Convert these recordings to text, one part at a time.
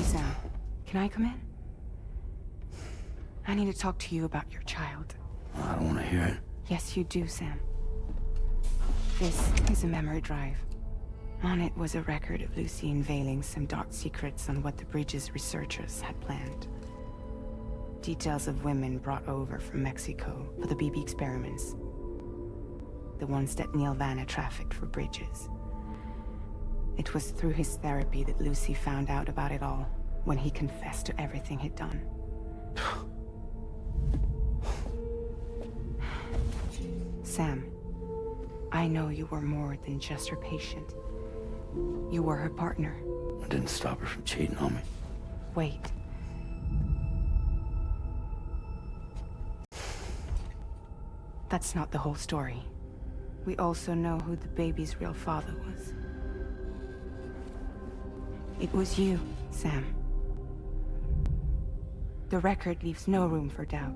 Sam. Can I come in? I need to talk to you about your child. I don't want to hear it. Yes, you do, Sam. This is a memory drive. On it was a record of Lucy unveiling some dark secrets on what the Bridges researchers had planned. Details of women brought over from Mexico for the BB experiments. The ones that Neil Vanna trafficked for Bridges. It was through his therapy that Lucy found out about it all, when he confessed to everything he'd done. Sam, I know you were more than just her patient. You were her partner. I didn't stop her from cheating on me. Wait. That's not the whole story. We also know who the baby's real father was. It was you, Sam. The record leaves no room for doubt.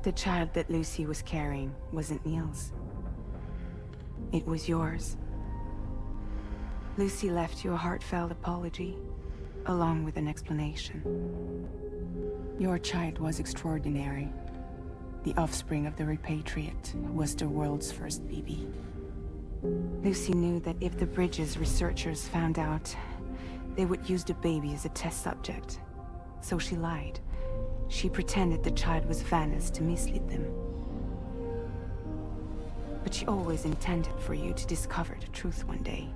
The child that Lucy was carrying wasn't Neil's. It was yours. Lucy left you a heartfelt apology, along with an explanation. Your child was extraordinary. The offspring of the repatriate who was the world's first BB. Lucy knew that if the Bridges researchers found out, they would use the baby as a test subject. So she lied. She pretended the child was Vanna's to mislead them. But she always intended for you to discover the truth one day.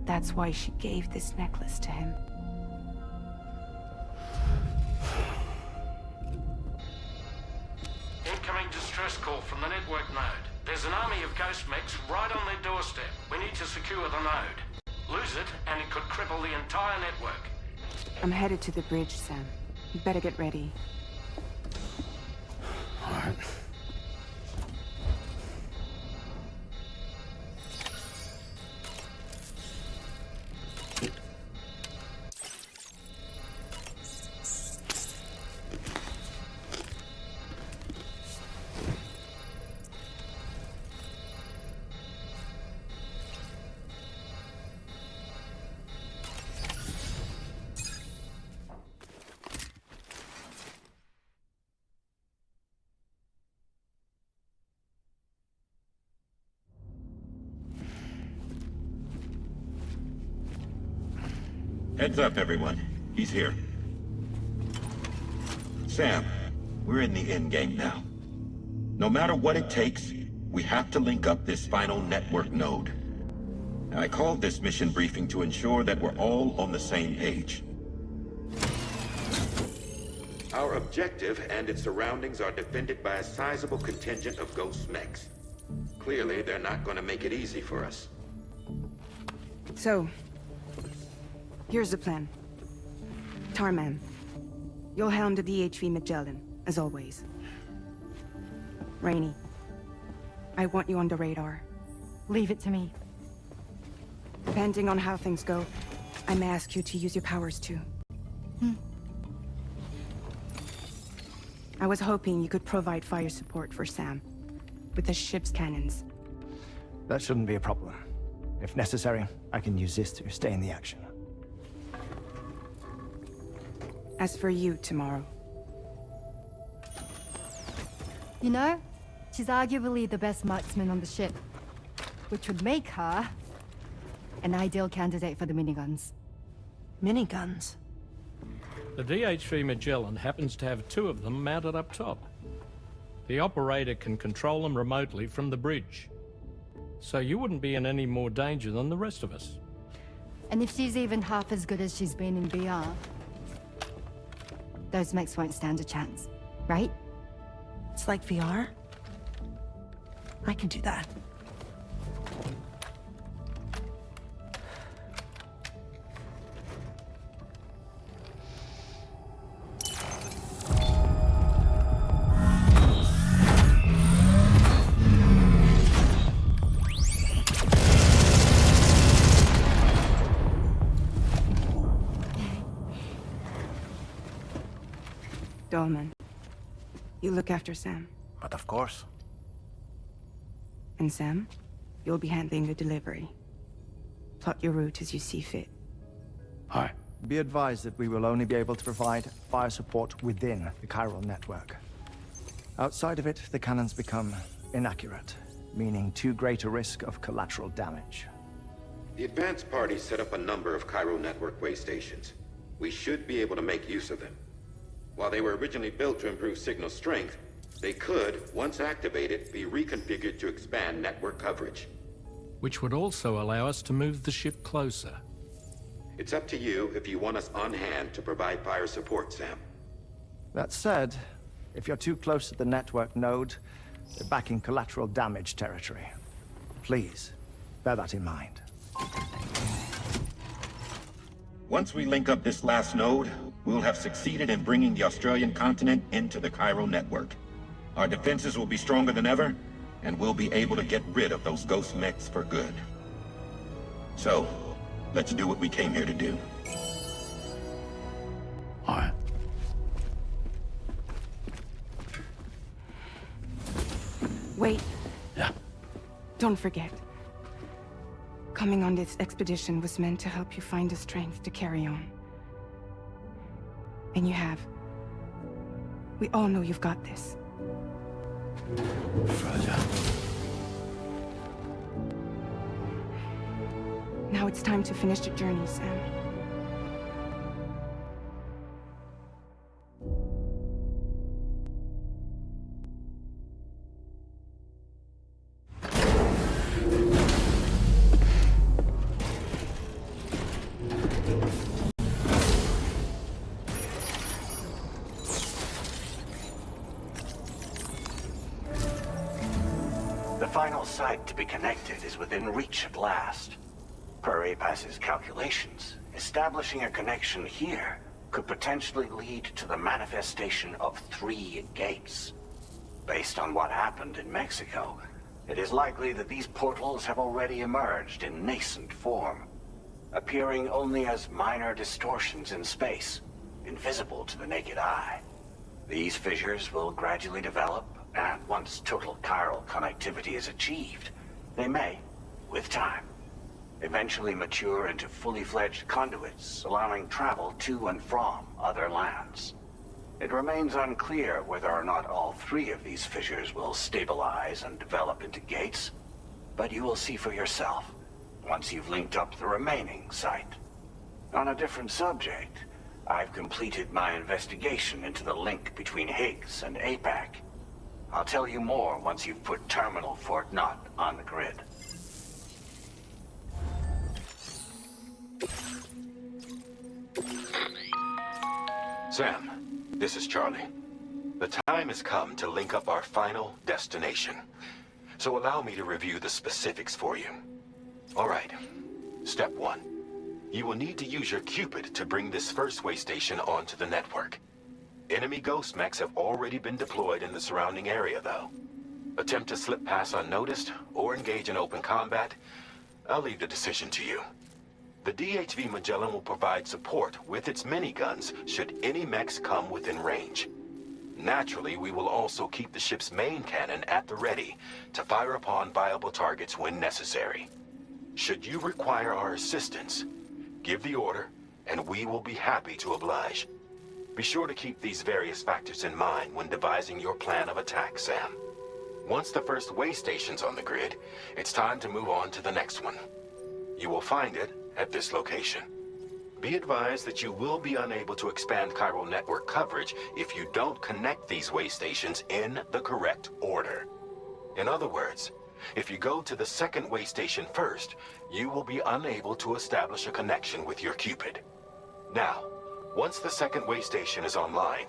That's why she gave this necklace to him. Incoming distress call from the network node. There's an army of ghost mechs right on their doorstep. We need to secure the node. Lose it, and it could cripple the entire network. I'm headed to the bridge, Sam. You better get ready. All right. Heads up, everyone. He's here. Sam, we're in the endgame now. No matter what it takes, we have to link up this final network node. I called this mission briefing to ensure that we're all on the same page. Our objective and its surroundings are defended by a sizable contingent of ghost mechs. Clearly, they're not going to make it easy for us. So, here's the plan. Tarman, you'll helm the DHV Magellan, as always. Rainey, I want you on the radar. Leave it to me. Depending on how things go, I may ask you to use your powers too. I was hoping you could provide fire support for Sam, with the ship's cannons. That shouldn't be a problem. If necessary, I can use this to stay in the action. As for you, tomorrow. You know, she's arguably the best marksman on the ship, which would make her an ideal candidate for the miniguns. Miniguns? The DH3 Magellan happens to have 2 of them mounted up top. The operator can control them remotely from the bridge. So you wouldn't be in any more danger than the rest of us. And if she's even half as good as she's been in BR, those mechs won't stand a chance, right? It's like VR? I can do that. Dolman, you look after Sam. But of course. And Sam, you'll be handling the delivery. Plot your route as you see fit. All right. Be advised that we will only be able to provide fire support within the chiral network. Outside of it, the cannons become inaccurate, meaning too great a risk of collateral damage. The advanced party set up a number of chiral network way stations. We should be able to make use of them. While they were originally built to improve signal strength, they could, once activated, be reconfigured to expand network coverage. Which would also allow us to move the ship closer. It's up to you if you want us on hand to provide fire support, Sam. That said, if you're too close to the network node, you're back in collateral damage territory. Please, bear that in mind. Once we link up this last node, we'll have succeeded in bringing the Australian continent into the chiral network. Our defenses will be stronger than ever, and we'll be able to get rid of those ghost mechs for good. So, let's do what we came here to do. All right. Wait, Yeah. don't forget. Coming on this expedition was meant to help you find the strength to carry on. And you have. We all know you've got this. Roger. Now it's time to finish the journey, Sam. The final site to be connected is within reach at last. Per APAS's calculations, establishing a connection here could potentially lead to the manifestation of 3 gates. Based on what happened in Mexico, it is likely that these portals have already emerged in nascent form, appearing only as minor distortions in space, invisible to the naked eye. These fissures will gradually develop, and once total chiral connectivity is achieved, they may, with time, eventually mature into fully fledged conduits, allowing travel to and from other lands. It remains unclear whether or not all 3 of these fissures will stabilize and develop into gates, but you will see for yourself once you've linked up the remaining site. On a different subject, I've completed my investigation into the link between Higgs and APAC. I'll tell you more once you've put Terminal Fort Knott on the grid. Sam, this is Charlie. The time has come to link up our final destination. So allow me to review the specifics for you. All right. Step 1. You will need to use your Cupid to bring this first way station onto the network. Enemy ghost mechs have already been deployed in the surrounding area, though. Attempt to slip past unnoticed or engage in open combat, I'll leave the decision to you. The DHV Magellan will provide support with its miniguns should any mechs come within range. Naturally, we will also keep the ship's main cannon at the ready to fire upon viable targets when necessary. Should you require our assistance, give the order, and we will be happy to oblige. Be sure to keep these various factors in mind when devising your plan of attack, Sam. Once the first way station's on the grid, it's time to move on to the next one. You will find it at this location. Be advised that you will be unable to expand chiral network coverage if you don't connect these way stations in the correct order. In other words, if you go to the second way station first, you will be unable to establish a connection with your Cupid. Now, once the second way station is online,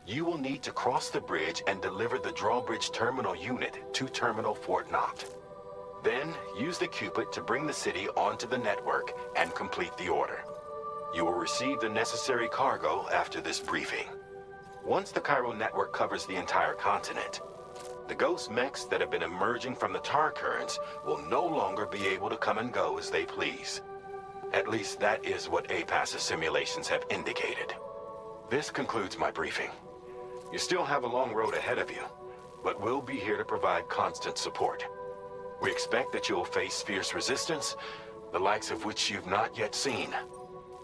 you will need to cross the bridge and deliver the drawbridge terminal unit to Terminal Fort Knott. Then, use the Cupid to bring the city onto the network and complete the order. You will receive the necessary cargo after this briefing. Once the chiral network covers the entire continent, the ghost mechs that have been emerging from the tar currents will no longer be able to come and go as they please. At least that is what APAS's simulations have indicated. This concludes my briefing. You still have a long road ahead of you, but we'll be here to provide constant support. We expect that you'll face fierce resistance, the likes of which you've not yet seen.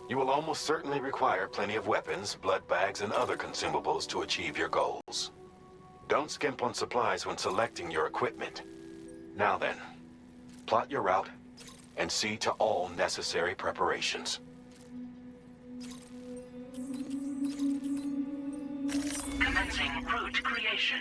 You will almost certainly require plenty of weapons, blood bags, and other consumables to achieve your goals. Don't skimp on supplies when selecting your equipment. Now then, plot your route and see to all necessary preparations. Commencing route creation.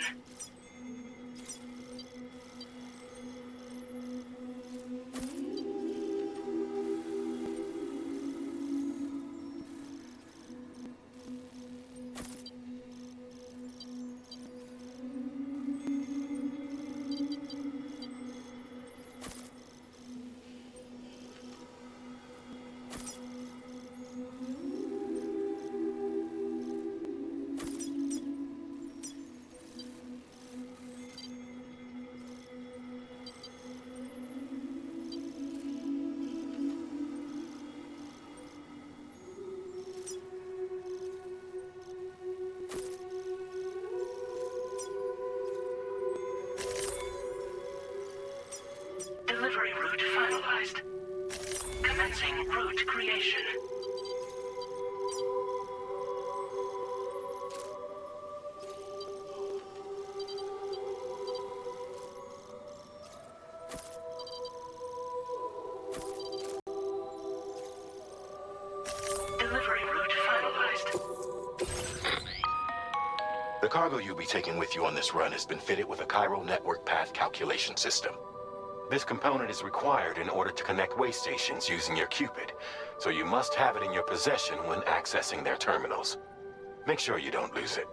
Delivery route finalized. Commencing route creation. Delivery route finalized. The cargo you'll be taking with you on this run has been fitted with a chiral network path calculation system. This component is required in order to connect way stations using your Cupid, so you must have it in your possession when accessing their terminals. Make sure you don't lose it.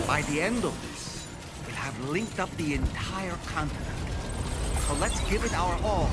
By the end of this, we'll have linked up the entire continent. So let's give it our all.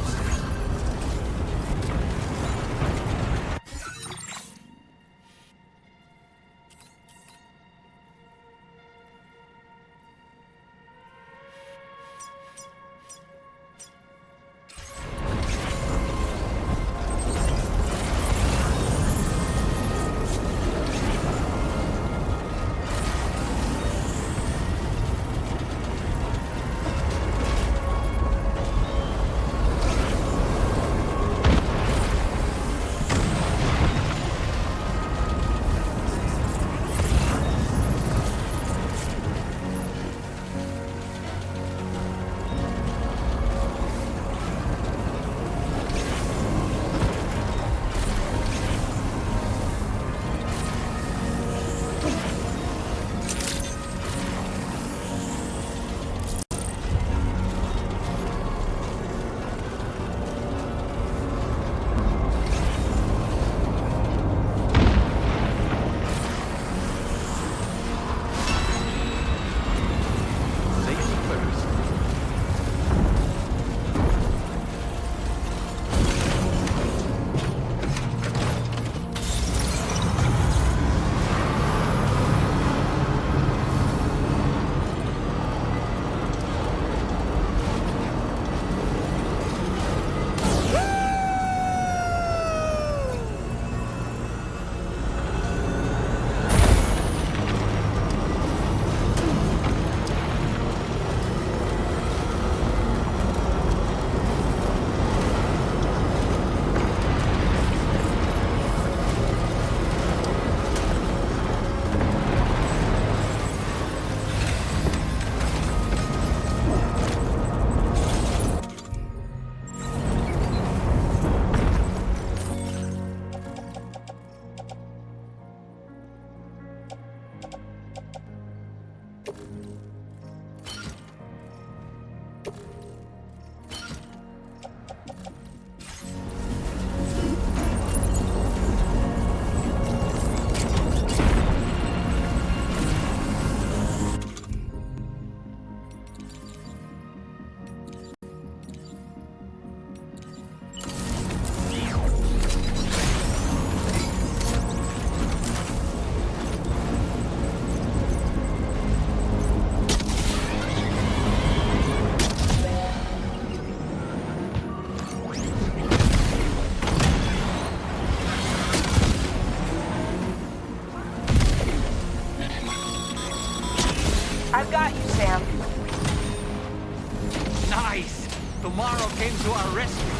Tomorrow came to our rescue.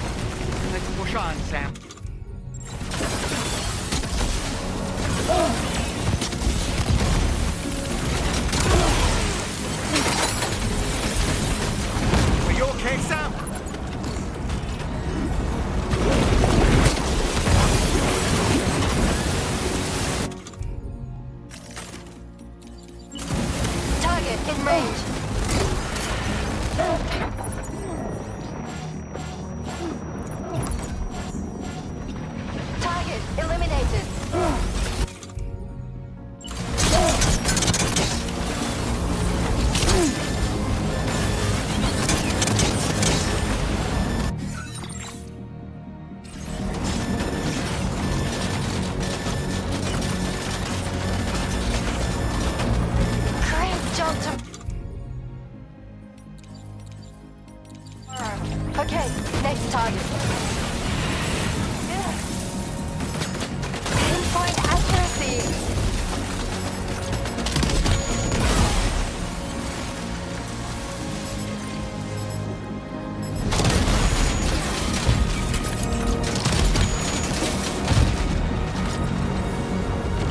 Let's push on, Sam. Are you okay, Sam? Target in range. Target eliminated. Great job, Okay, next target. Pinpoint accuracy.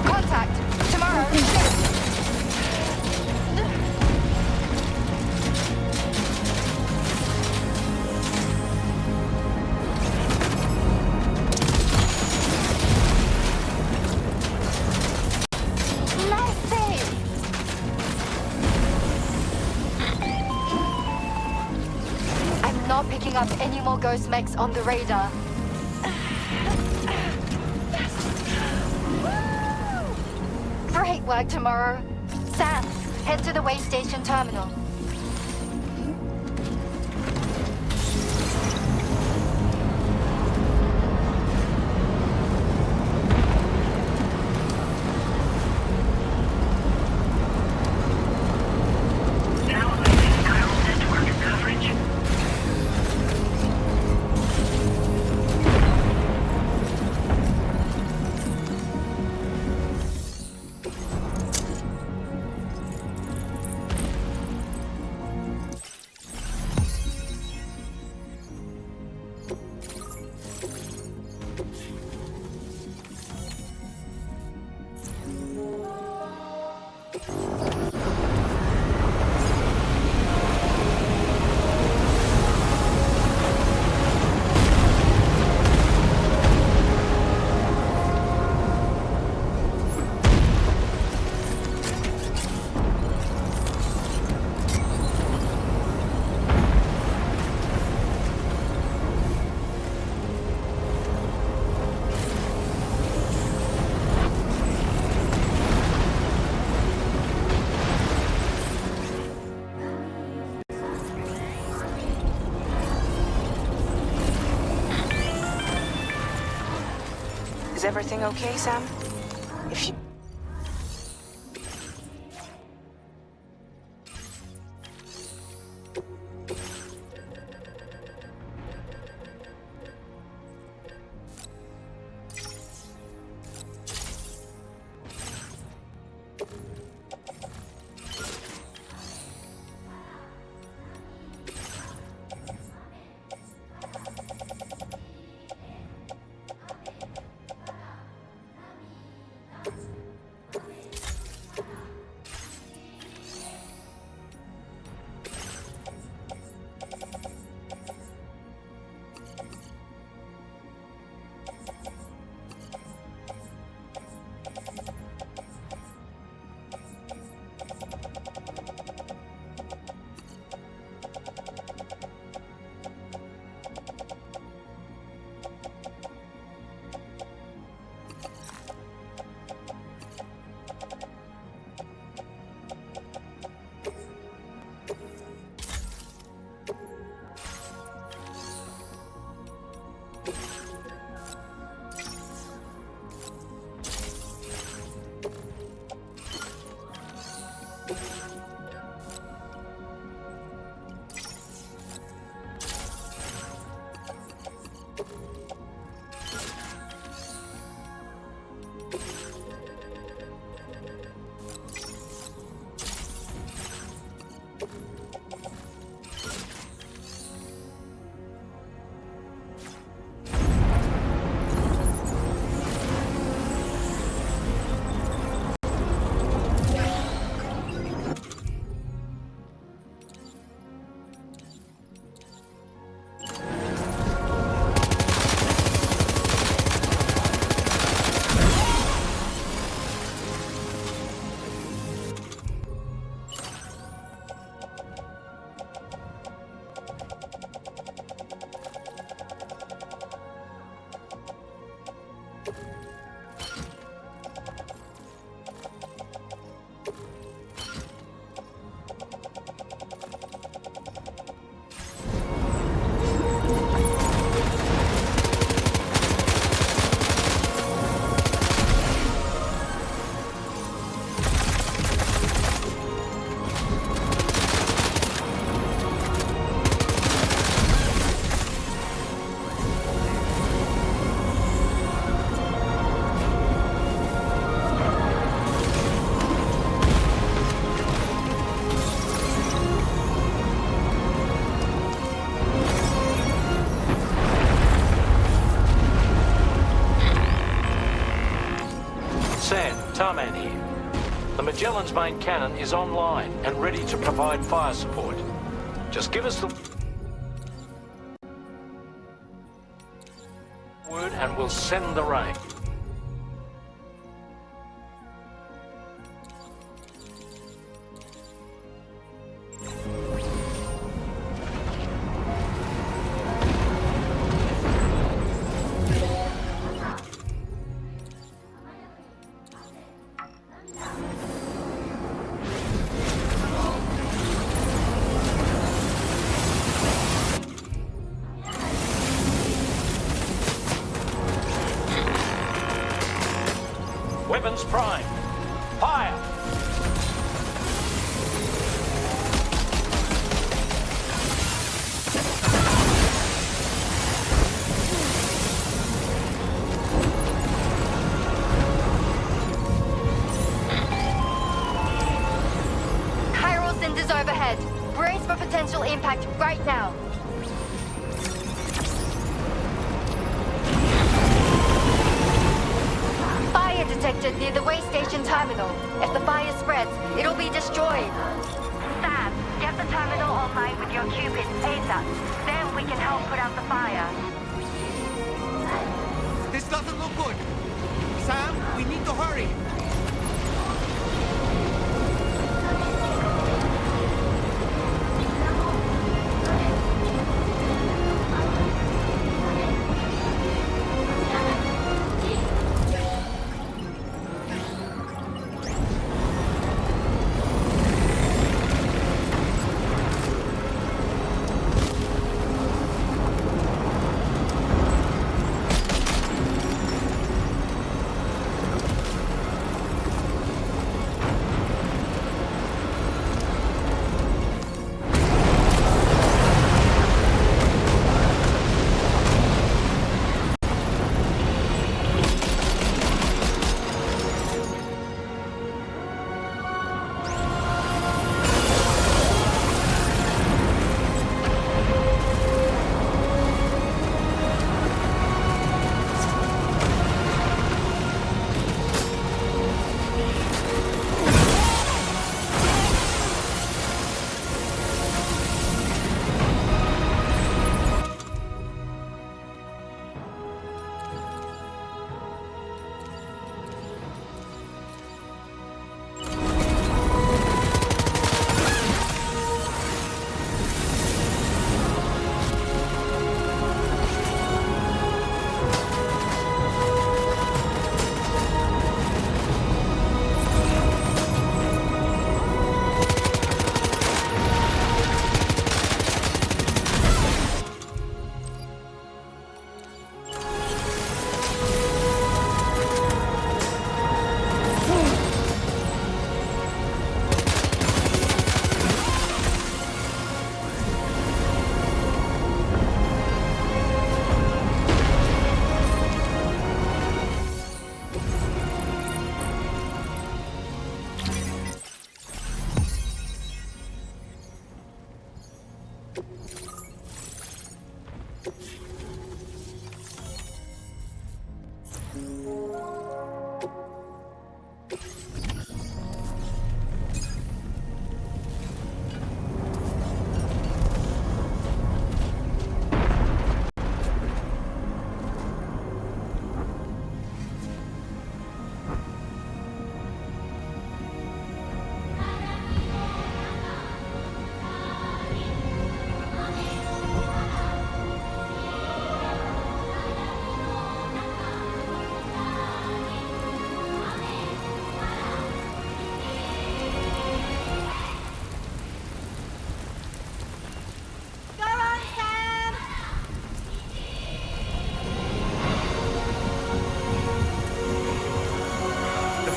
Contact. Tomorrow. Nice save. I'm not picking up any more ghost mechs on the radar. Great work, Tomorrow. Sam, head to the way station terminal. Now losing chiral network coverage. Is everything okay, Sam? If you... Tarman here. The Magellan's main cannon is online and ready to provide fire support. Just give us the word and we'll send the rain. Weapons prime. Fire! Chiral cinders overhead. Brace for potential impact right now. Fire detected near the way station terminal. If the fire spreads, it'll be destroyed. Sam, get the terminal online with your Cupid ASAP. Then we can help put out the fire. This doesn't look good. Sam, we need to hurry.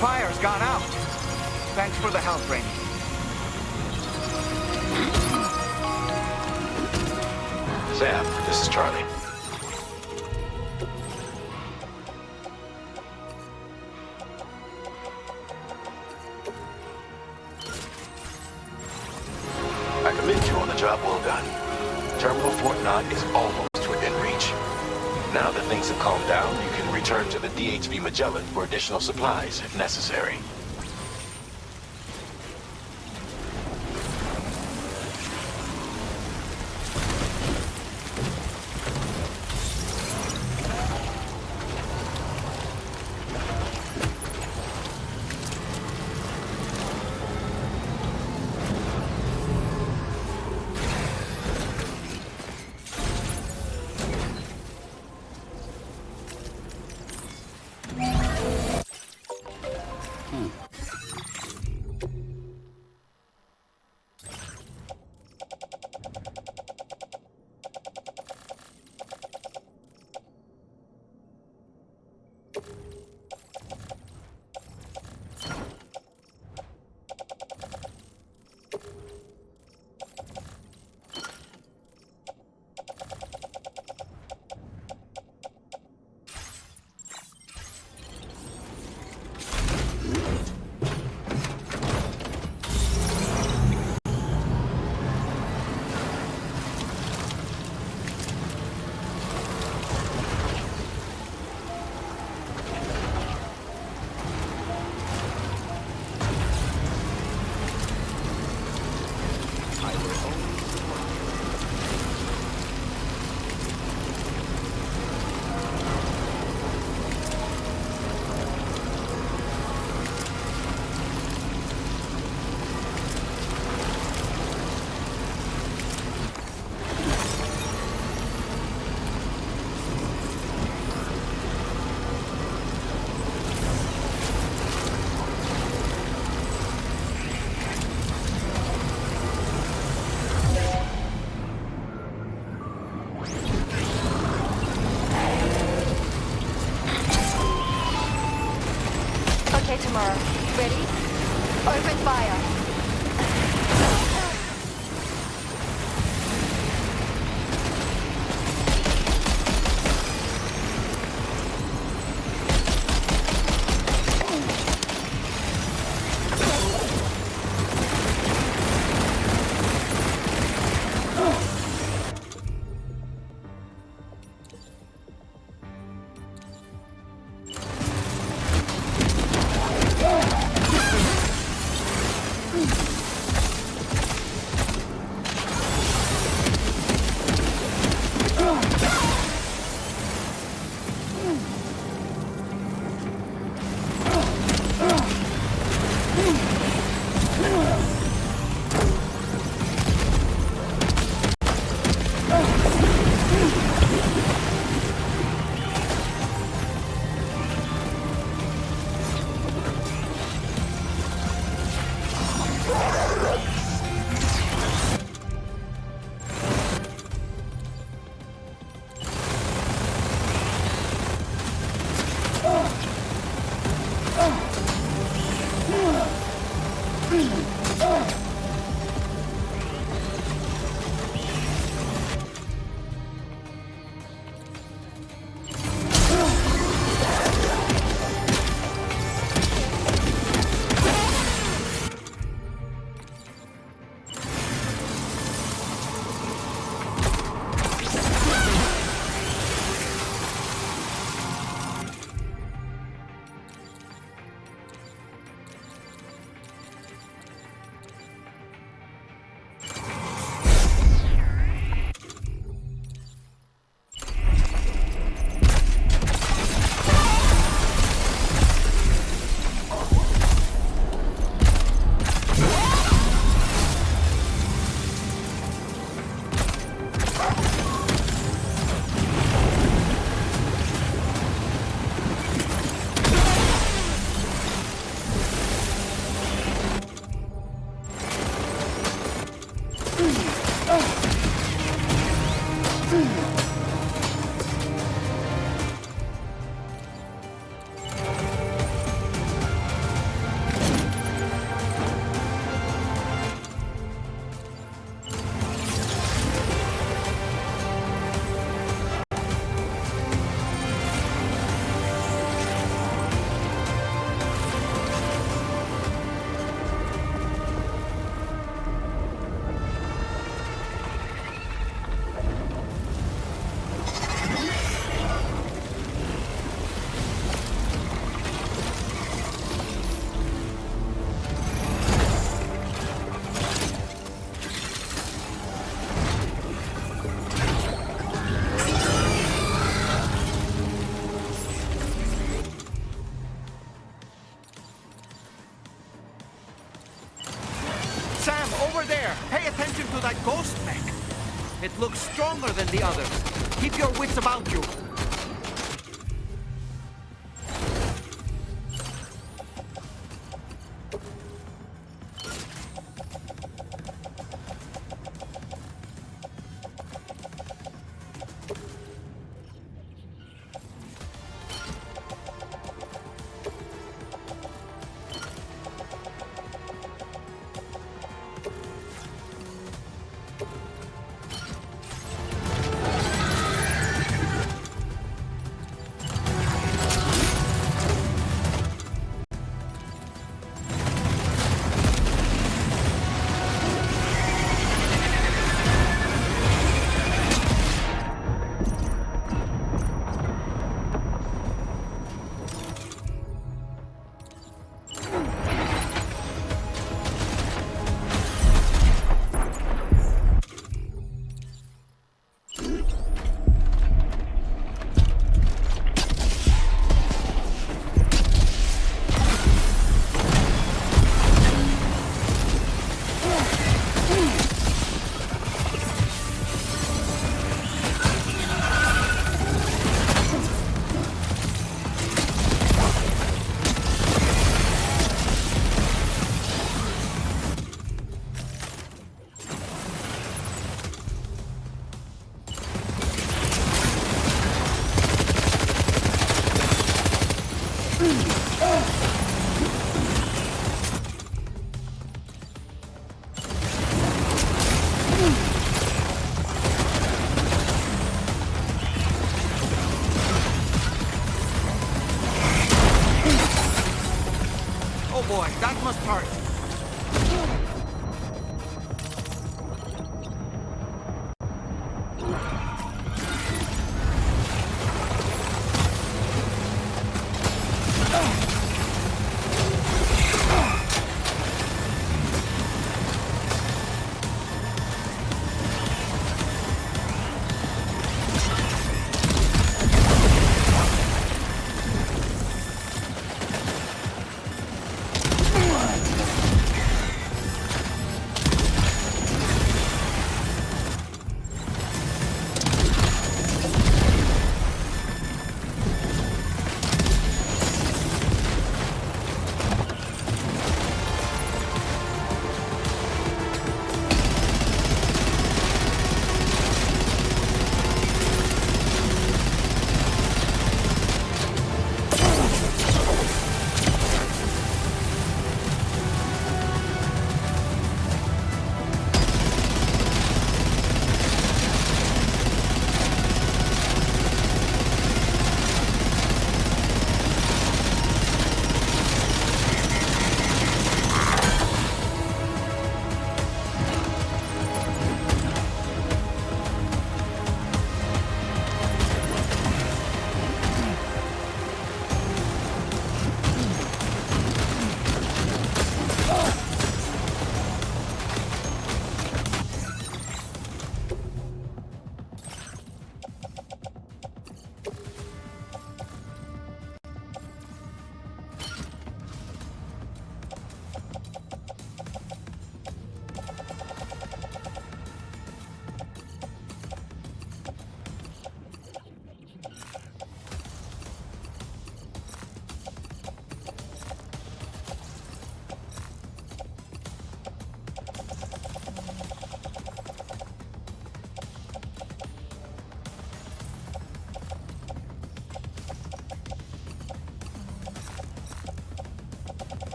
Fire's gone out. Thanks for the help, Rainey. Sam, this is Charlie. I commend you on the job well done. Terminal Fort Knott is almost within reach. Now that things have calmed down, you can return to the DHV Magellan for additional supplies if necessary. Tomorrow. Ready? Open fire. ghost mech. It looks stronger than the others. Keep your wits about you. Oh boy, that must hurt.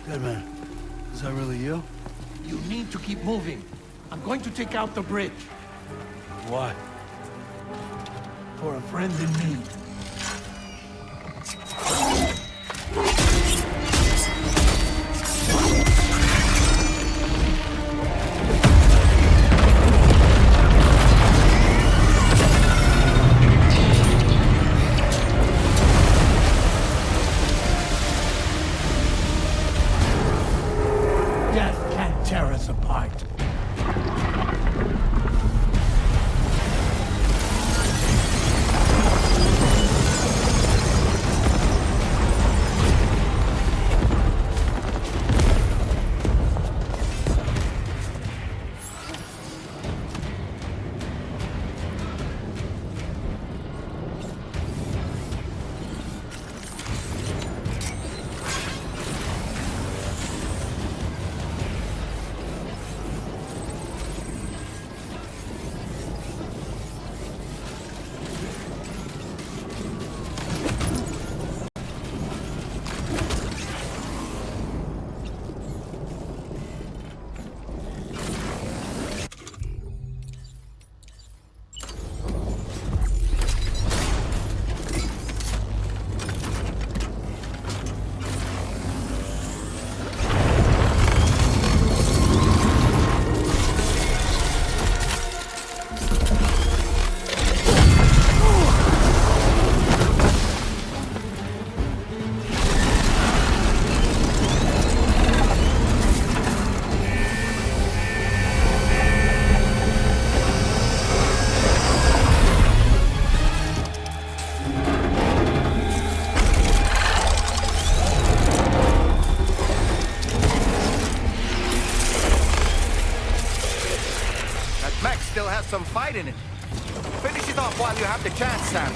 Deadman, is that really you? You need to keep moving. I'm going to take out the bridge. Why? For a friend in need. Death can't tear us apart. Mech still has some fight in it. Finish it off while you have the chance, Sam.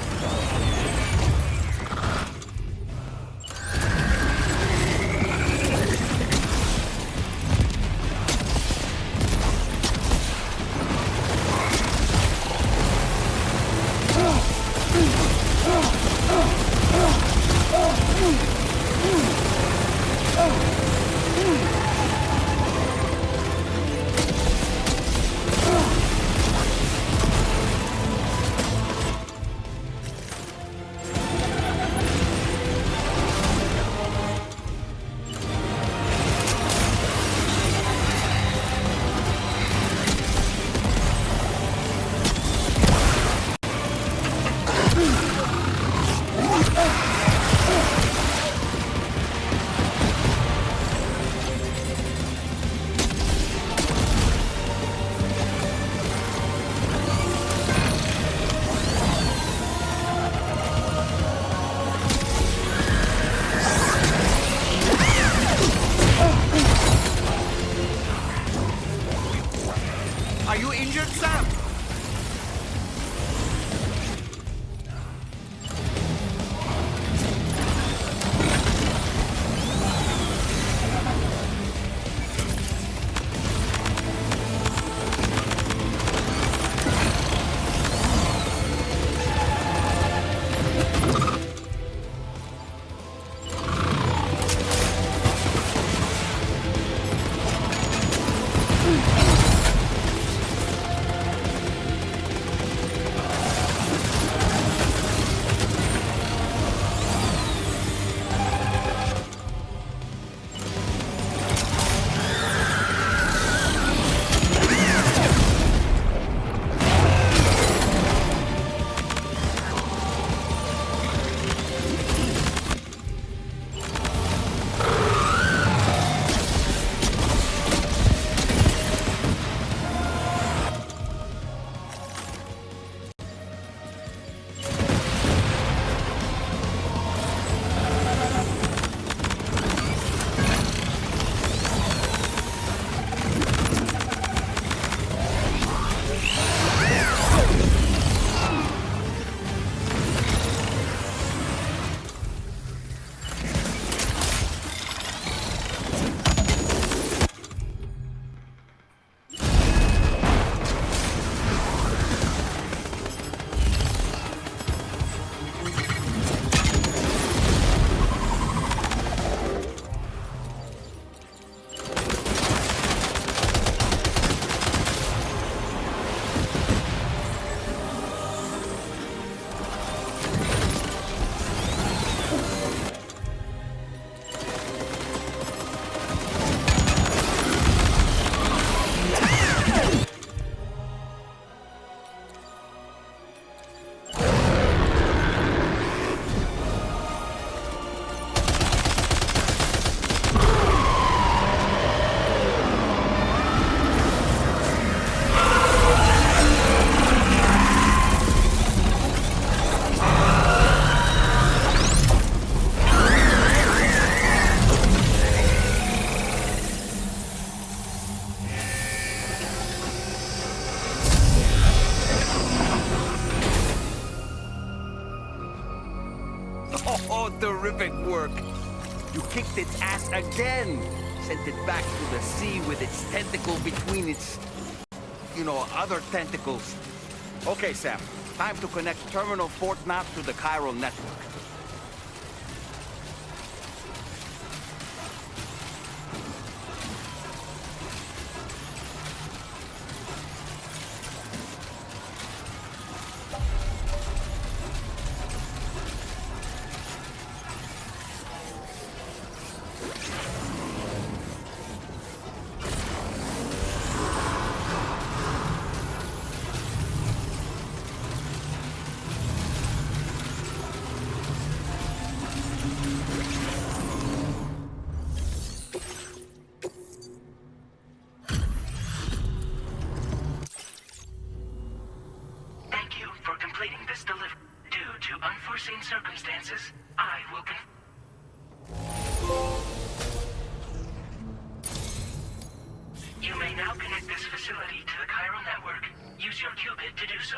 kicked its ass again. Sent it back to the sea with its tentacle between its, other tentacles. Okay, Sam. Time to connect Terminal Fort Map to the chiral network. Circumstances, I will You may now connect this facility to the chiral network. Use your qubit to do so.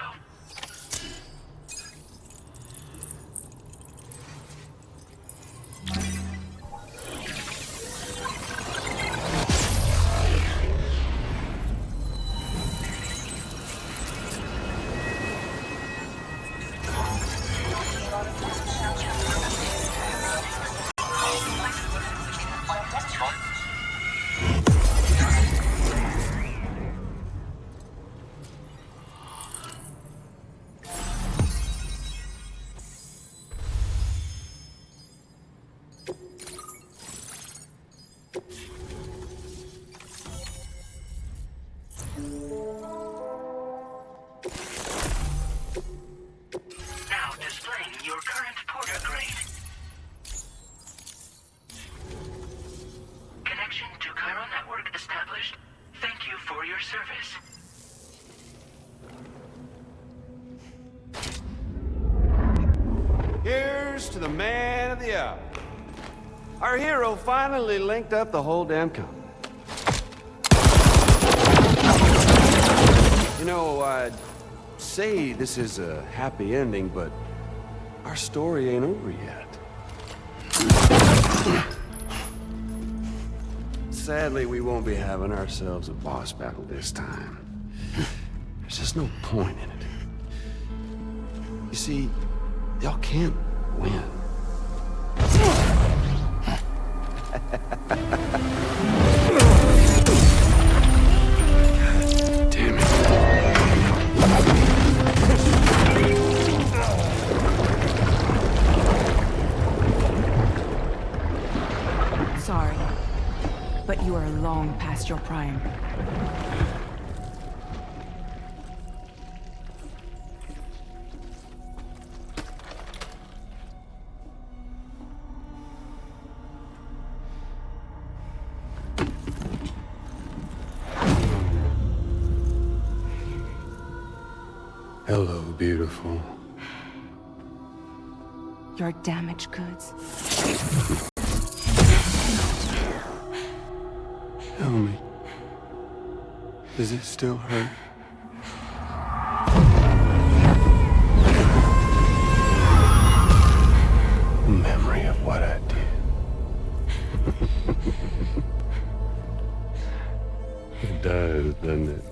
To the man of the hour. Our hero finally linked up the whole damn company. I'd say this is a happy ending, but our story ain't over yet. Sadly, we won't be having ourselves a boss battle this time. There's just no point in it. You see, y'all can't win. Damn it. Sorry, but you are long past your prime. Hello, beautiful. Your damaged goods. Tell me, does it still hurt? Memory of what I did. It does, doesn't it?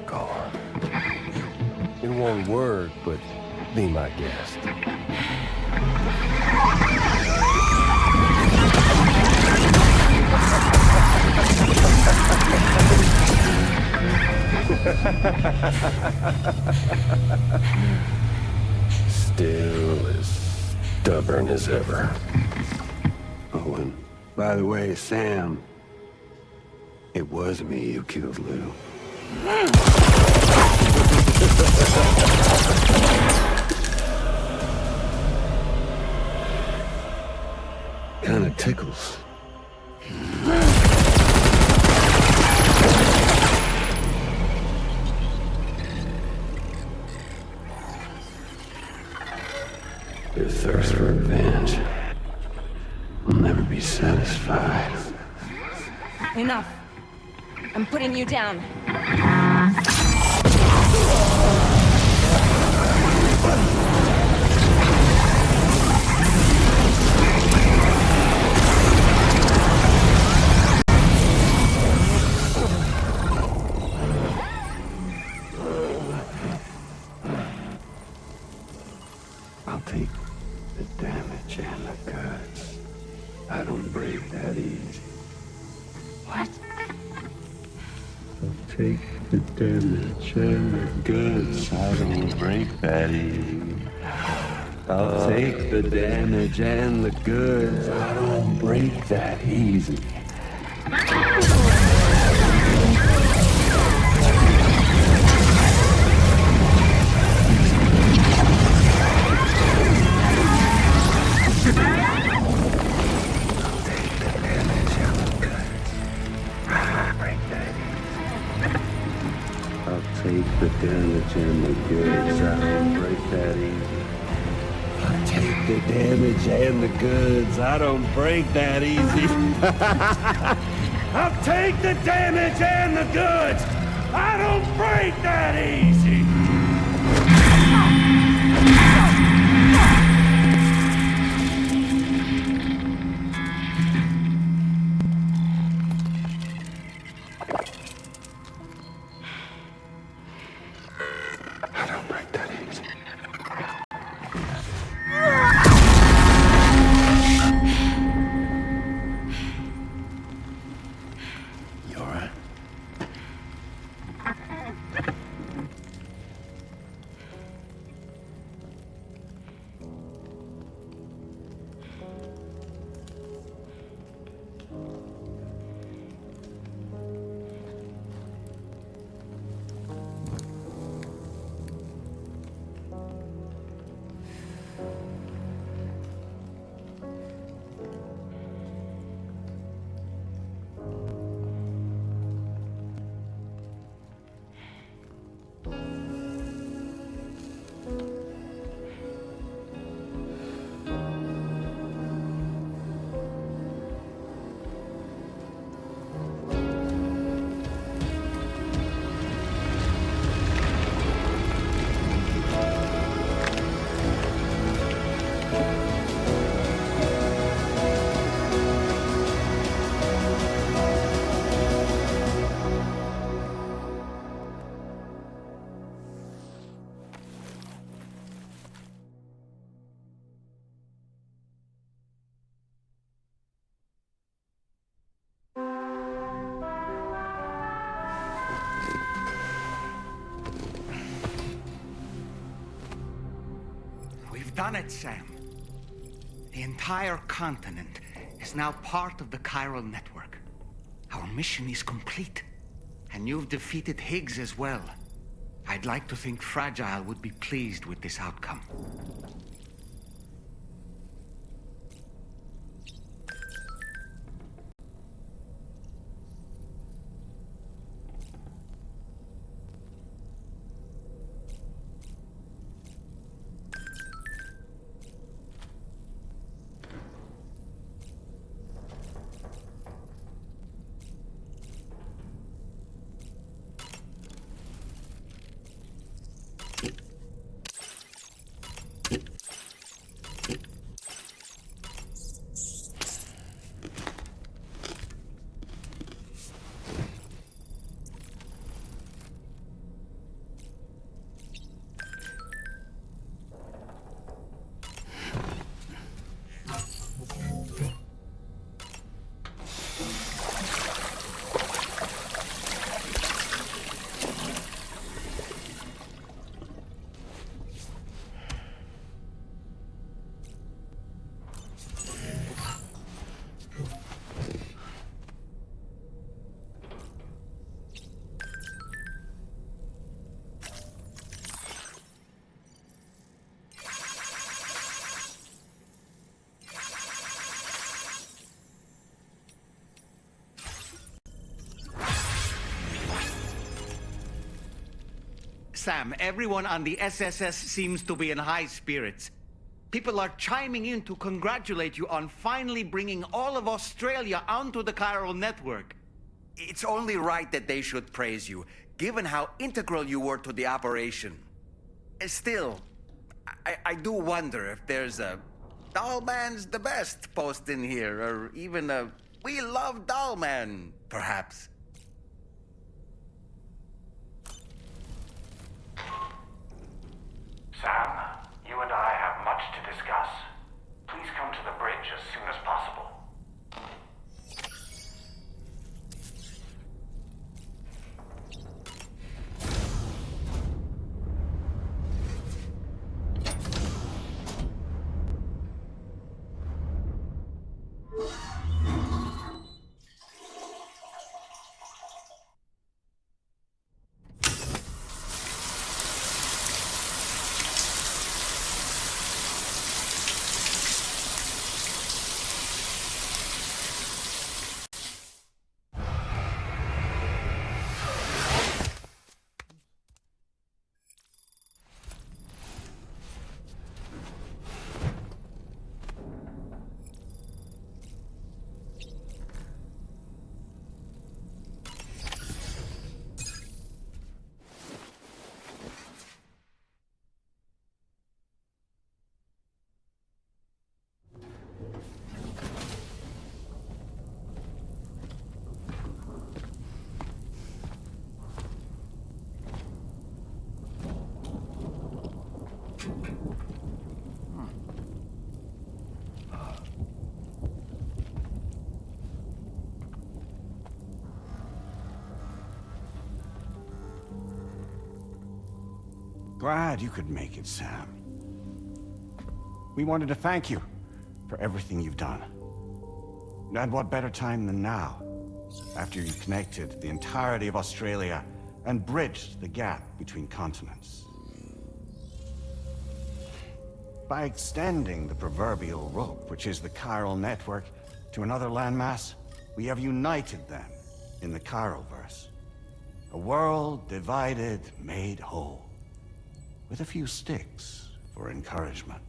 Go on. In one word, but be my guest. Still as stubborn as ever. Oh, and by the way, Sam, it was me who killed Lou. Kinda tickles. Your thirst for revenge will never be satisfied. Enough. I'm putting you down. I'll take the damage and the goods. I don't break that easy. What? I'll take the damage and the goods. I don't break that easy. I'll take the damage and the goods. I don't break that easy. Take the damage and the goods. I don't break that easy. I'll take the damage and the goods. I don't break that easy. I'll take the damage and the goods. I don't break that easy. Done it, Sam. The entire continent is now part of the chiral network. Our mission is complete. And you've defeated Higgs as well. I'd like to think Fragile would be pleased with this outcome. Sam, everyone on the SSS seems to be in high spirits. People are chiming in to congratulate you on finally bringing all of Australia onto the chiral network. It's only right that they should praise you, given how integral you were to the operation. Still, I do wonder if there's a Dollman's the best post in here, or even a We Love Dollman, perhaps. Sam, you and I have much to discuss. Please come to the bridge as soon as possible. Glad you could make it, Sam. We wanted to thank you for everything you've done. And what better time than now, after you connected the entirety of Australia and bridged the gap between continents. By extending the proverbial rope, which is the chiral network, to another landmass, we have united them in the Chiroverse. A world divided, made whole. With a few sticks for encouragement.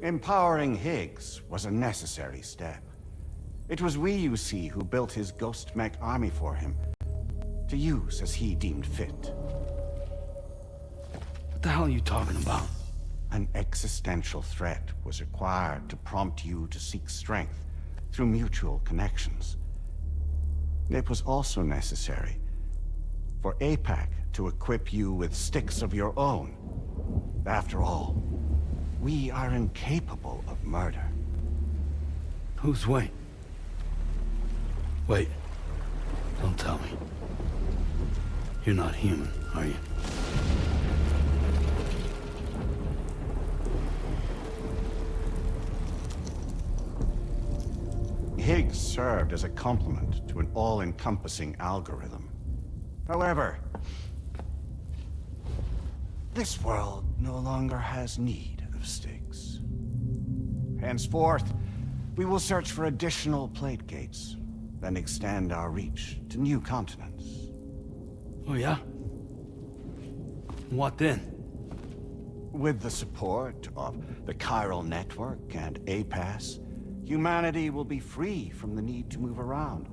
Empowering Higgs was a necessary step. It was we, you see, who built his ghost mech army for him, to use as he deemed fit. What the hell are you talking about? An existential threat was required to prompt you to seek strength through mutual connections. It was also necessary for APAC to equip you with sticks of your own. After all, we are incapable of murder. Who's Wayne? Wait. Don't tell me. You're not human, are you? Higgs served as a complement to an all-encompassing algorithm. However, this world no longer has need of sticks. Henceforth, we will search for additional plate gates, then extend our reach to new continents. Oh yeah? What then? With the support of the chiral network and APAS, humanity will be free from the need to move around,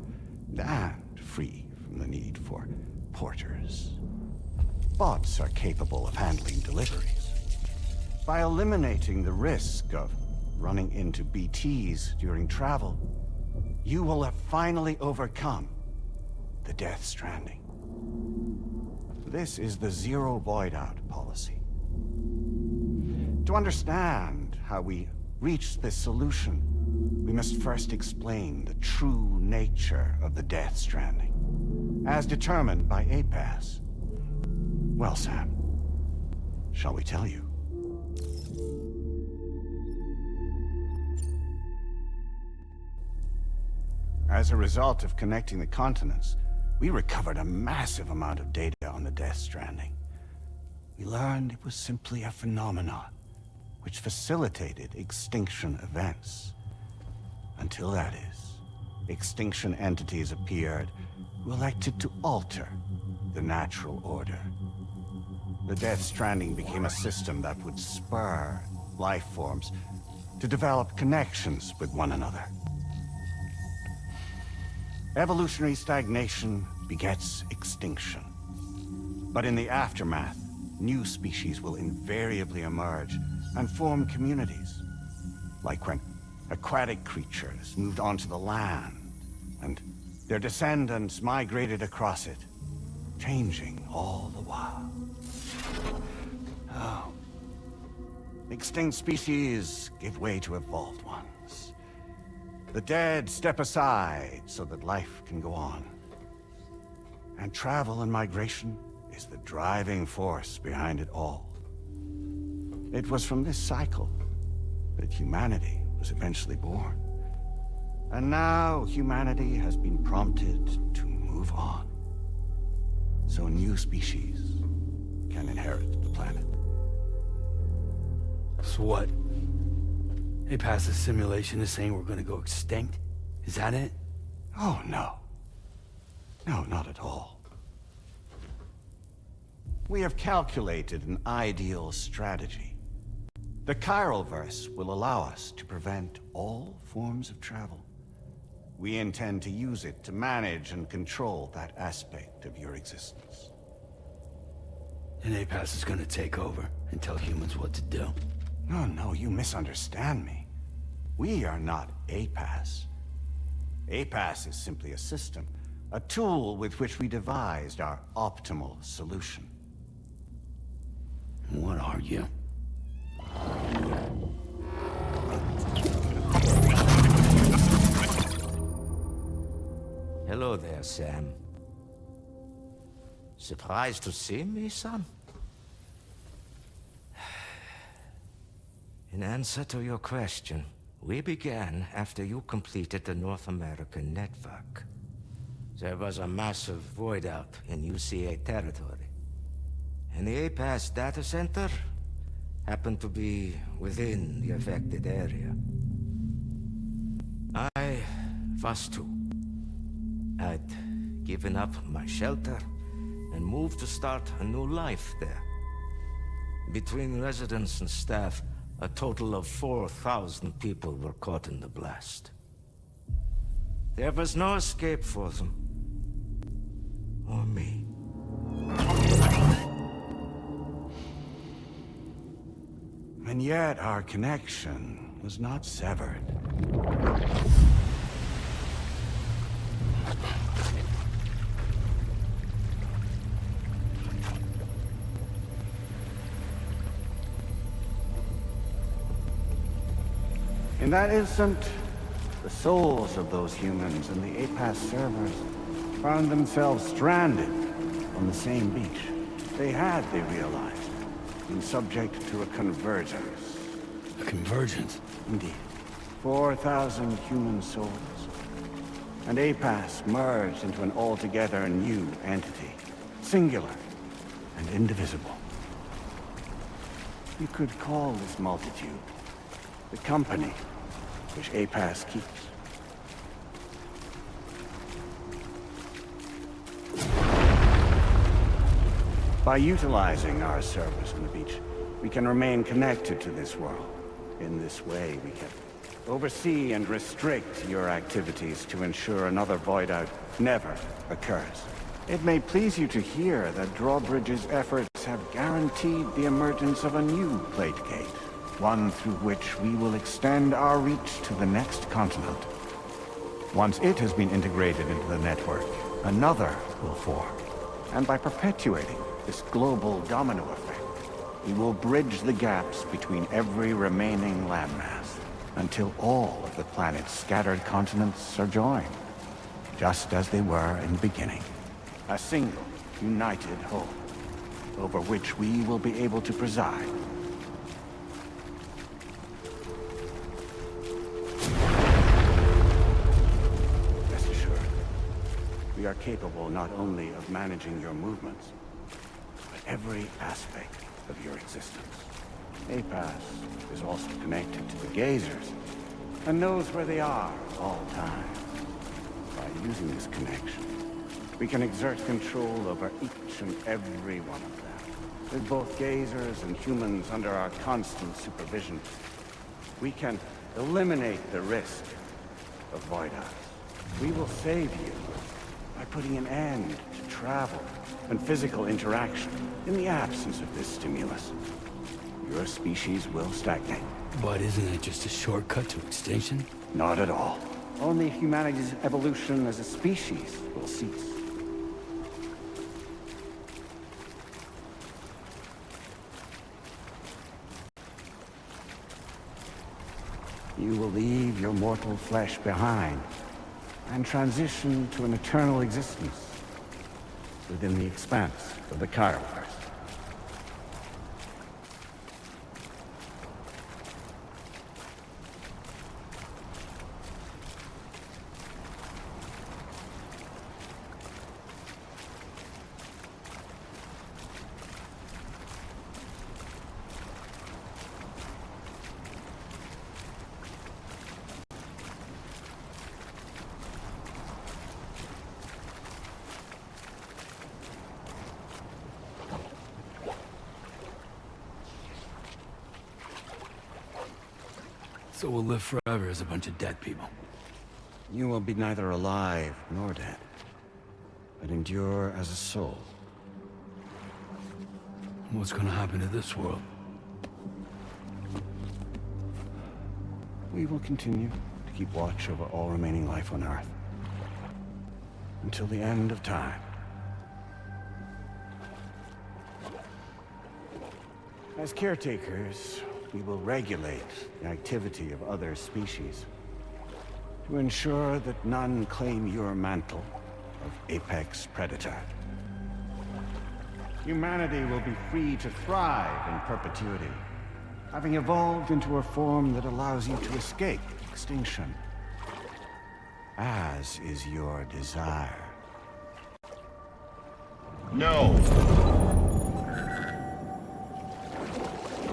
and free from the need for porters. Bots are capable of handling deliveries. By eliminating the risk of running into BTs during travel, you will have finally overcome the Death Stranding. This is the Zero Void Out policy. To understand how we reached this solution, we must first explain the true nature of the Death Stranding, as determined by APAS. Well, Sam, shall we tell you? As a result of connecting the continents, we recovered a massive amount of data on the Death Stranding. We learned it was simply a phenomenon which facilitated extinction events. Until that is, extinction entities appeared who elected to alter the natural order. The Death Stranding became a system that would spur life forms to develop connections with one another. Evolutionary stagnation begets extinction. But in the aftermath, new species will invariably emerge and form communities. Like when aquatic creatures moved onto the land, and their descendants migrated across it, changing all the while. Oh. Extinct species give way to evolved ones. The dead step aside so that life can go on. And travel and migration is the driving force behind it all. It was from this cycle that humanity was eventually born. And now humanity has been prompted to move on. So new species can inherit the planet. So what? APAS's simulation is saying we're gonna go extinct? Is that it? Oh, no. No, not at all. We have calculated an ideal strategy. The Chiralverse will allow us to prevent all forms of travel. We intend to use it to manage and control that aspect of your existence. And APAS is gonna take over and tell humans what to do? No, you misunderstand me. We are not APAS. APAS is simply a system, a tool with which we devised our optimal solution. What are you? Hello there, Sam. Surprised to see me, son? In answer to your question, we began after you completed the North American network. There was a massive void out in UCA territory, and the APAS data center happened to be within the affected area. I was too. I'd given up my shelter and moved to start a new life there. Between residents and staff, a total of 4,000 people were caught in the blast. There was no escape for them. Or me. And yet our connection was not severed. In that instant, the souls of those humans in the APAS servers found themselves stranded on the same beach. They realized, been subject to a convergence. A convergence? Indeed. 4,000 human souls. And APAS merged into an altogether new entity. Singular and indivisible. You could call this multitude the company which APAS keeps. By utilizing our servers on the beach, we can remain connected to this world. In this way, we can oversee and restrict your activities to ensure another void out never occurs. It may please you to hear that Drawbridge's efforts have guaranteed the emergence of a new plate gate. One through which we will extend our reach to the next continent. Once it has been integrated into the network, another will form. And by perpetuating this global domino effect, we will bridge the gaps between every remaining landmass, until all of the planet's scattered continents are joined, just as they were in the beginning. A single, united whole, over which we will be able to preside. We are capable not only of managing your movements, but every aspect of your existence. APAS is also connected to the gazers, and knows where they are at all times. By using this connection, we can exert control over each and every one of them. With both gazers and humans under our constant supervision, we can eliminate the risk of void outs. We will save you by putting an end to travel and physical interaction in the absence of this stimulus. Your species will stagnate. But isn't it just a shortcut to extinction? Not at all. Only humanity's evolution as a species will cease. You will leave your mortal flesh behind and transition to an eternal existence within the expanse of the Chiroverse. So we'll live forever as a bunch of dead people. You will be neither alive nor dead, but endure as a soul. What's gonna happen to this world? We will continue to keep watch over all remaining life on Earth until the end of time. As caretakers, we will regulate the activity of other species to ensure that none claim your mantle of apex predator. Humanity will be free to thrive in perpetuity, having evolved into a form that allows you to escape extinction, as is your desire. No!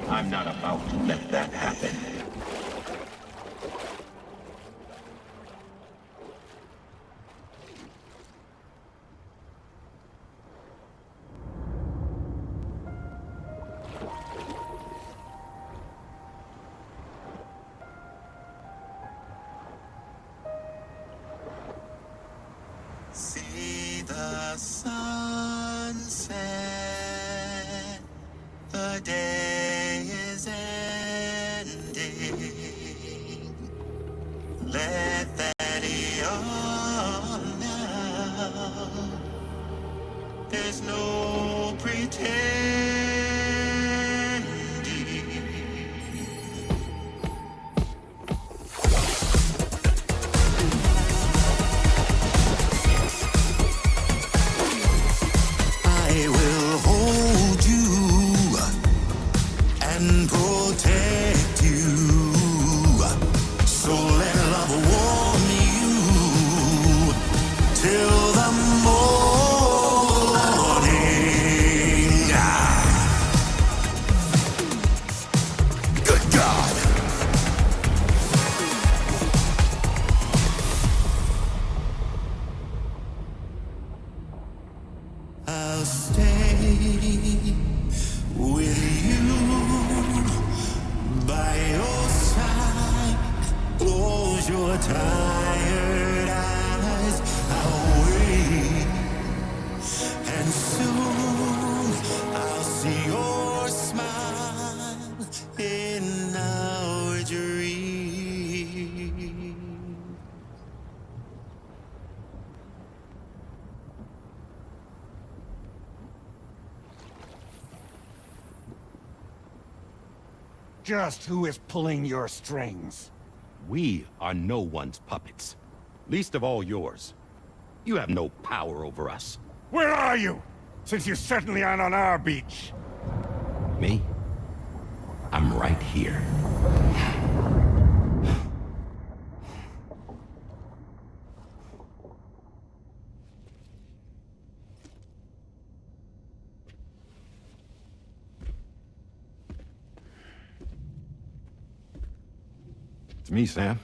I'm not about to let that happen. See the sunset, the day is ending. Let that yawn now. There's no pretending. I will hold you and protect you. So let love warm you till the morning. Good God. I'll stay with you by your side. Close your tired eyes. I'll wait, and soon I'll see your smile in our dream. Just who is pulling your strings? We are no one's puppets. Least of all yours. You have no power over us. Where are you? Since you certainly aren't on our beach. Me? I'm right here. It's me, Sam.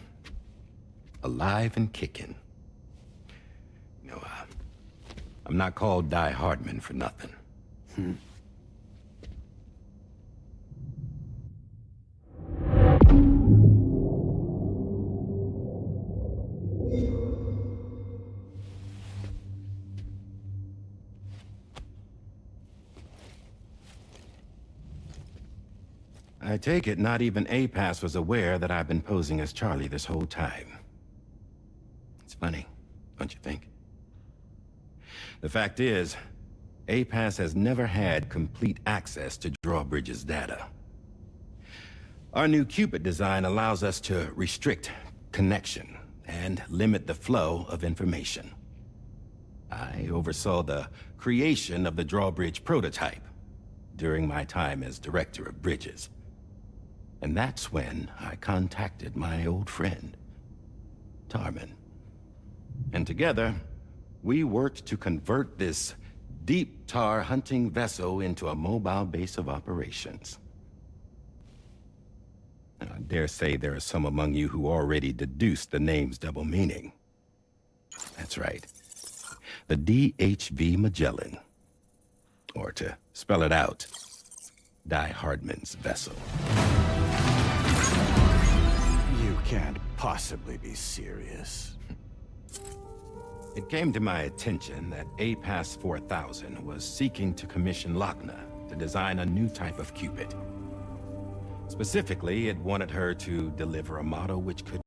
Alive and kicking. You know, I'm not called Die Hardman for nothing. I take it not even APAS was aware that I've been posing as Charlie this whole time. It's funny, don't you think? The fact is, APAS has never had complete access to Drawbridge's data. Our new Cupid design allows us to restrict connection and limit the flow of information. I oversaw the creation of the Drawbridge prototype during my time as Director of Bridges. And that's when I contacted my old friend, Tarman. And together, we worked to convert this deep tar hunting vessel into a mobile base of operations. I dare say there are some among you who already deduced the name's double meaning. That's right. The DHV Magellan. Or to spell it out, Die Hardman's vessel. You can't possibly be serious. It came to my attention that APAS 4000 was seeking to commission Lochna to design a new type of Cupid. Specifically, it wanted her to deliver a model which could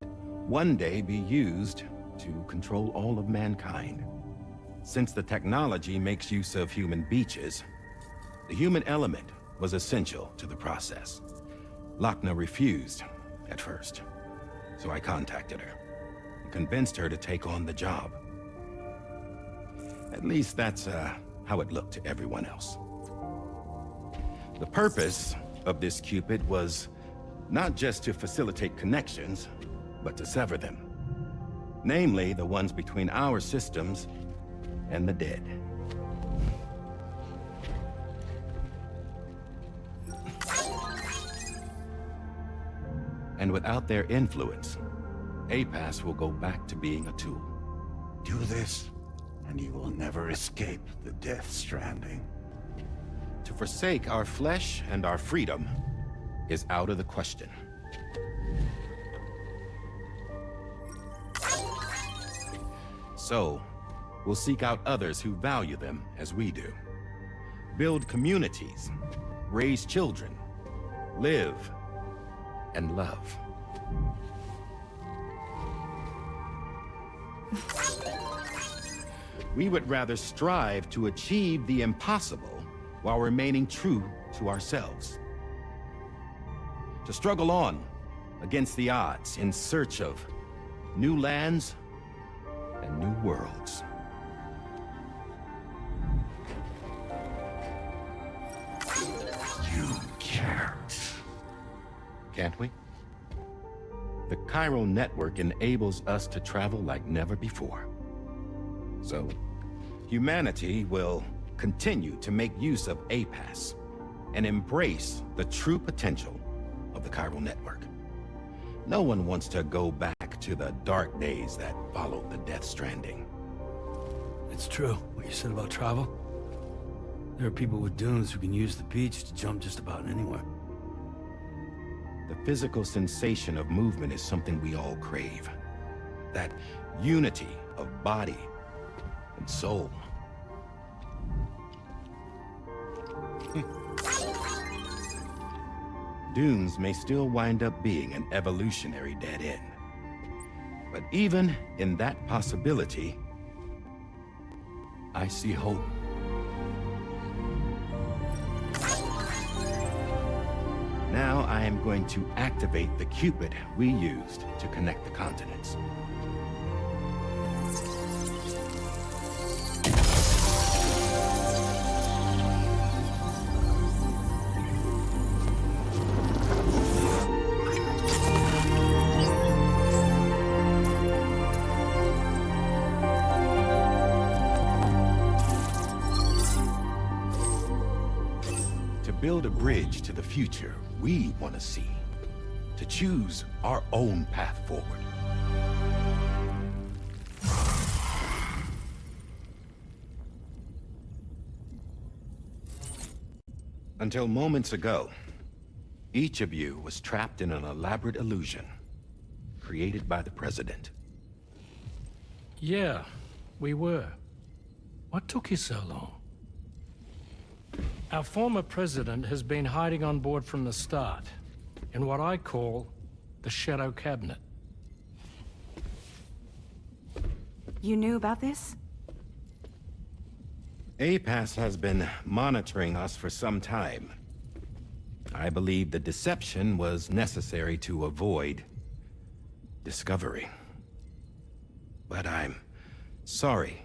one day be used to control all of mankind. Since the technology makes use of human beaches, the human element was essential to the process. Lochna refused at first, so I contacted her and convinced her to take on the job. At least that's how it looked to everyone else. The purpose of this Cupid was not just to facilitate connections, but to sever them. Namely, the ones between our systems and the dead. And without their influence, APAS will go back to being a tool. Do this, and you will never escape the death stranding. To forsake our flesh and our freedom is out of the question. So, we'll seek out others who value them as we do. Build communities, raise children, live, and love. We would rather strive to achieve the impossible while remaining true to ourselves. To struggle on against the odds in search of new lands and new worlds. You can't. Can't we? The chiral network enables us to travel like never before. So, humanity will continue to make use of APAS and embrace the true potential of the chiral network. No one wants to go back to the dark days that followed the Death Stranding. It's true, what you said about travel. There are people with dunes who can use the beach to jump just about anywhere. The physical sensation of movement is something we all crave. That unity of body and soul. Dunes may still wind up being an evolutionary dead end. But even in that possibility, I see hope. Now I am going to activate the Cupid we used to connect the continents. Build a bridge to the future we want to see, to choose our own path forward. Until moments ago, each of you was trapped in an elaborate illusion created by the President. Yeah, we were. What took you so long? Our former president has been hiding on board from the start. in what I call the Shadow Cabinet. You knew about this? APAS has been monitoring us for some time. I believe the deception was necessary to avoid discovery. But I'm sorry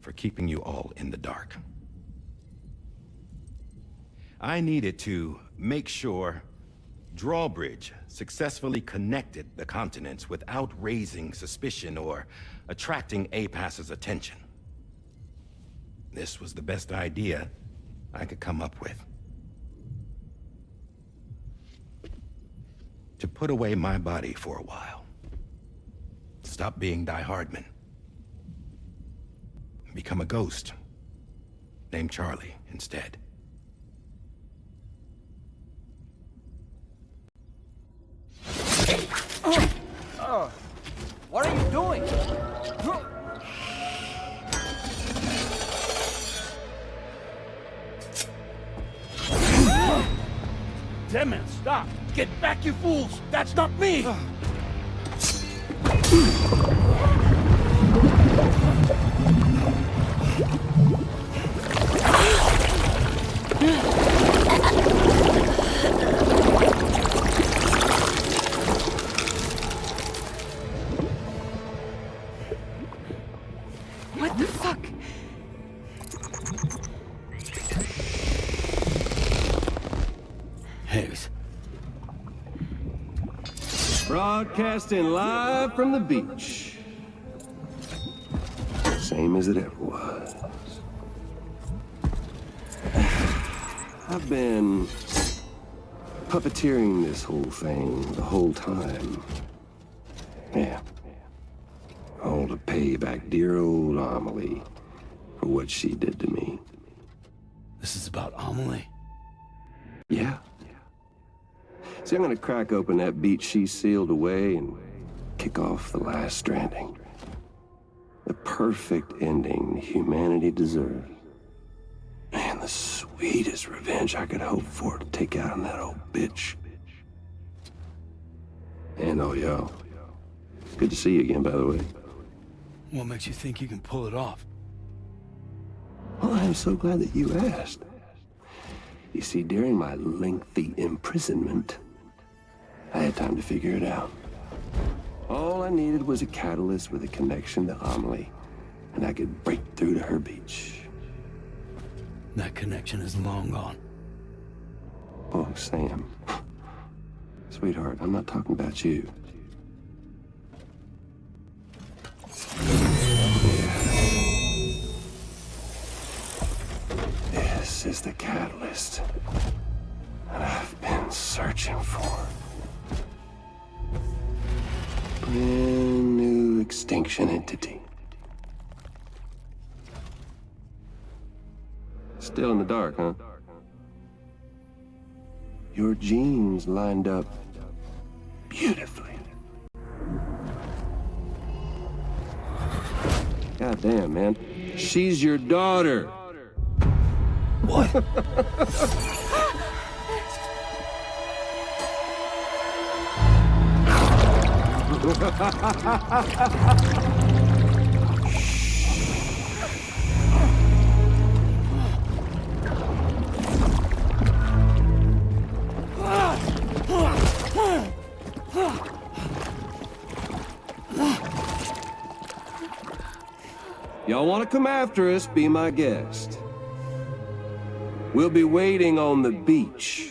for keeping you all in the dark. I needed to make sure Drawbridge successfully connected the continents without raising suspicion or attracting APAS's attention. This was the best idea I could come up with. To put away my body for a while. Stop being Die Hardman. Become a ghost. Named Charlie instead. What are you doing? Damn it, stop! Get back, you fools! That's not me! What the fuck? Higgs. Broadcasting live from the beach. Same as it ever was. I've been puppeteering this whole thing the whole time. Yeah. All to pay back dear old Amelie for what she did to me. This is about Amelie? Yeah. See, I'm gonna crack open that beach she sealed away and kick off the last Stranding. The perfect ending humanity deserves. And the sweetest revenge I could hope for to take out on that old bitch. And oh, yo. Good to see you again, by the way. What makes you think you can pull it off? Well, I'm so glad that you asked. You see, during my lengthy imprisonment, I had time to figure it out. All I needed was a catalyst with a connection to Amelie, and I could break through to her beach. That connection is long gone. Oh, Sam. Sweetheart, I'm not talking about you. This is the catalyst that I've been searching for. Brand new extinction entity. Still in the dark, huh? Your genes lined up beautifully. God damn, man. She's your daughter. What? Y'all want to come after us, be my guest. We'll be waiting on the beach.